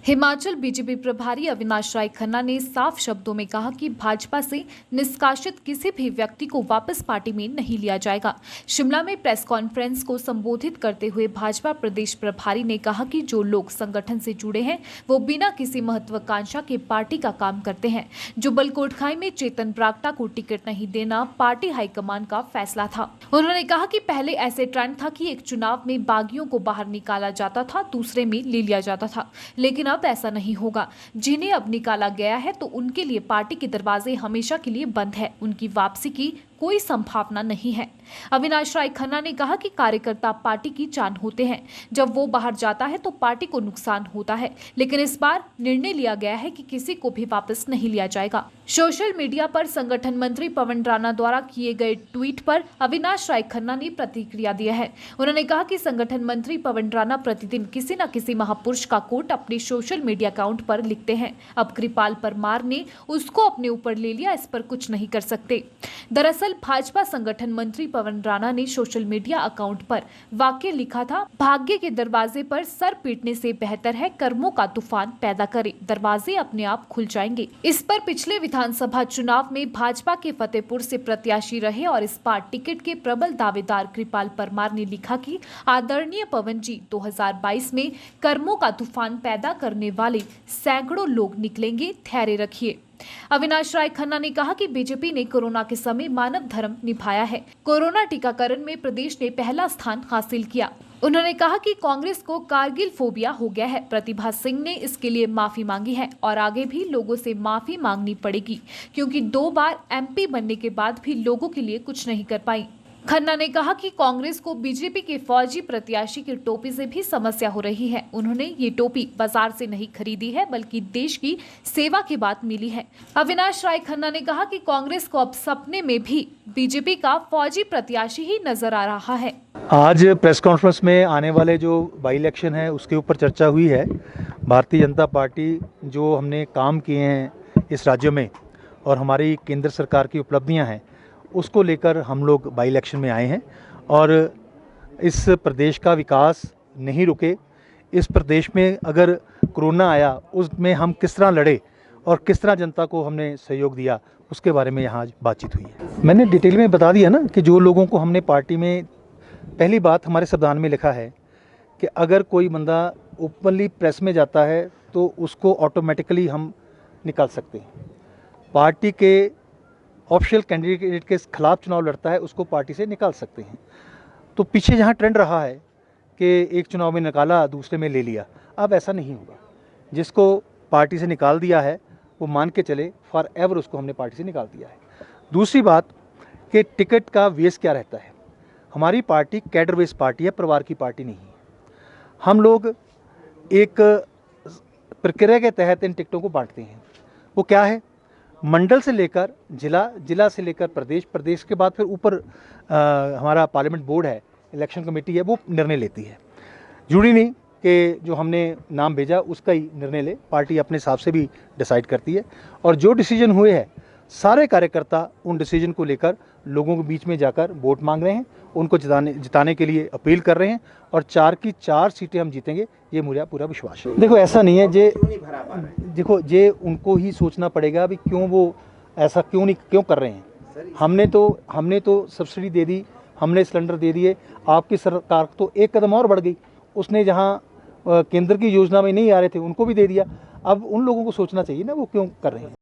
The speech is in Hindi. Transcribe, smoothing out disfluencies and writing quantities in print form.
हिमाचल बीजेपी प्रभारी अविनाश राय खन्ना ने साफ शब्दों में कहा कि भाजपा से निष्कासित किसी भी व्यक्ति को वापस पार्टी में नहीं लिया जाएगा। शिमला में प्रेस कॉन्फ्रेंस को संबोधित करते हुए भाजपा प्रदेश प्रभारी ने कहा कि जो लोग संगठन से जुड़े हैं वो बिना किसी महत्वाकांक्षा के पार्टी का काम करते हैं। जो बलकोटखाई में चेतन ब्राक्टा को टिकट नहीं देना पार्टी हाईकमान का फैसला था। उन्होंने कहा कि पहले ऐसे ट्रेंड था कि एक चुनाव में बागियों को बाहर निकाला जाता था, दूसरे में ले लिया जाता था, लेकिन अब ऐसा नहीं होगा। जिन्हें अब निकाला गया है तो उनके लिए पार्टी के दरवाजे हमेशा के लिए बंद है, उनकी वापसी की कोई संभावना नहीं है। अविनाश राय खन्ना ने कहा कि कार्यकर्ता पार्टी की जान होते हैं, जब वो बाहर जाता है तो पार्टी को नुकसान होता है, लेकिन इस बार निर्णय लिया गया है कि किसी को भी वापस नहीं लिया जाएगा। सोशल मीडिया पर संगठन मंत्री पवन राणा द्वारा किए गए ट्वीट पर अविनाश राय खन्ना ने प्रतिक्रिया दी है। उन्होंने कहा कि संगठन मंत्री पवन राणा प्रतिदिन किसी न किसी महापुरुष का कोट अपने सोशल मीडिया अकाउंट पर लिखते हैं। अब कृपाल परमार ने उसको अपने ऊपर ले लिया, इस पर कुछ नहीं कर सकते। दरअसल भाजपा संगठन मंत्री पवन राणा ने सोशल मीडिया अकाउंट पर वाक्य लिखा था, भाग्य के दरवाजे पर सर पीटने से बेहतर है कर्मों का तूफान पैदा करे, दरवाजे अपने आप खुल जाएंगे। इस पर पिछले विधानसभा चुनाव में भाजपा के फतेहपुर से प्रत्याशी रहे और इस बार टिकट के प्रबल दावेदार कृपाल परमार ने लिखा कि आदरणीय पवन जी, 2022 में कर्मों का तूफान पैदा करने वाले सैकड़ों लोग निकलेंगे, धैर्य रखिए। अविनाश राय खन्ना ने कहा कि बीजेपी ने कोरोना के समय मानव धर्म निभाया है। कोरोना टीकाकरण में प्रदेश ने पहला स्थान हासिल किया। उन्होंने कहा कि कांग्रेस को कारगिल फोबिया हो गया है। प्रतिभा सिंह ने इसके लिए माफी मांगी है और आगे भी लोगों से माफी मांगनी पड़ेगी, क्योंकि 2 बार एमपी बनने के बाद भी लोगों के लिए कुछ नहीं कर पाई। खन्ना ने कहा कि कांग्रेस को बीजेपी के फौजी प्रत्याशी की टोपी से भी समस्या हो रही है। उन्होंने ये टोपी बाजार से नहीं खरीदी है, बल्कि देश की सेवा के बाद मिली है। अविनाश राय खन्ना ने कहा कि कांग्रेस को अब सपने में भी बीजेपी का फौजी प्रत्याशी ही नजर आ रहा है। आज प्रेस कॉन्फ्रेंस में आने वाले जो बाई इलेक्शन है उसके ऊपर चर्चा हुई है। भारतीय जनता पार्टी जो हमने काम किए हैं इस राज्य में और हमारी केंद्र सरकार की उपलब्धियां हैं उसको लेकर हम लोग बाई इलेक्शन में आए हैं और इस प्रदेश का विकास नहीं रुके। इस प्रदेश में अगर कोरोना आया उसमें हम किस तरह लड़े और किस तरह जनता को हमने सहयोग दिया उसके बारे में यहाँ आज बातचीत हुई है। मैंने डिटेल में बता दिया ना कि जो लोगों को हमने पार्टी में, पहली बात हमारे संविधान में लिखा है कि अगर कोई बंदा ओपनली प्रेस में जाता है तो उसको ऑटोमेटिकली हम निकाल सकते हैं। पार्टी के ऑफिशियल कैंडिडेट के खिलाफ चुनाव लड़ता है उसको पार्टी से निकाल सकते हैं। तो पीछे जहाँ ट्रेंड रहा है कि एक चुनाव में निकाला दूसरे में ले लिया, अब ऐसा नहीं होगा। जिसको पार्टी से निकाल दिया है वो मान के चले फॉर एवर उसको हमने पार्टी से निकाल दिया है। दूसरी बात कि टिकट का वेस क्या रहता है। हमारी पार्टी कैडर बेस पार्टी है, परिवार की पार्टी नहीं है। हम लोग एक प्रक्रिया के तहत इन टिकटों को बांटते हैं। वो क्या है, मंडल से लेकर जिला, जिला से लेकर प्रदेश, प्रदेश के बाद फिर ऊपर हमारा पार्लियामेंट बोर्ड है, इलेक्शन कमेटी है, वो निर्णय लेती है। जरूरी नहीं कि जो हमने नाम भेजा उसका ही निर्णय ले, पार्टी अपने हिसाब से भी डिसाइड करती है। और जो डिसीजन हुए हैं सारे कार्यकर्ता उन डिसीजन को लेकर लोगों के बीच में जाकर वोट मांग रहे हैं, उनको जिताने के लिए अपील कर रहे हैं और 4 की 4 सीटें हम जीतेंगे, ये मुझे पूरा विश्वास है। देखो ऐसा नहीं है, जे उनको ही सोचना पड़ेगा अभी क्यों वो ऐसा क्यों कर रहे हैं। हमने तो सब्सिडी दे दी, हमने सिलेंडर दे दिए। आपकी सरकार तो एक कदम और बढ़ गई, उसने जहाँ केंद्र की योजना में नहीं आ रहे थे उनको भी दे दिया। अब उन लोगों को सोचना चाहिए ना वो क्यों कर रहे हैं।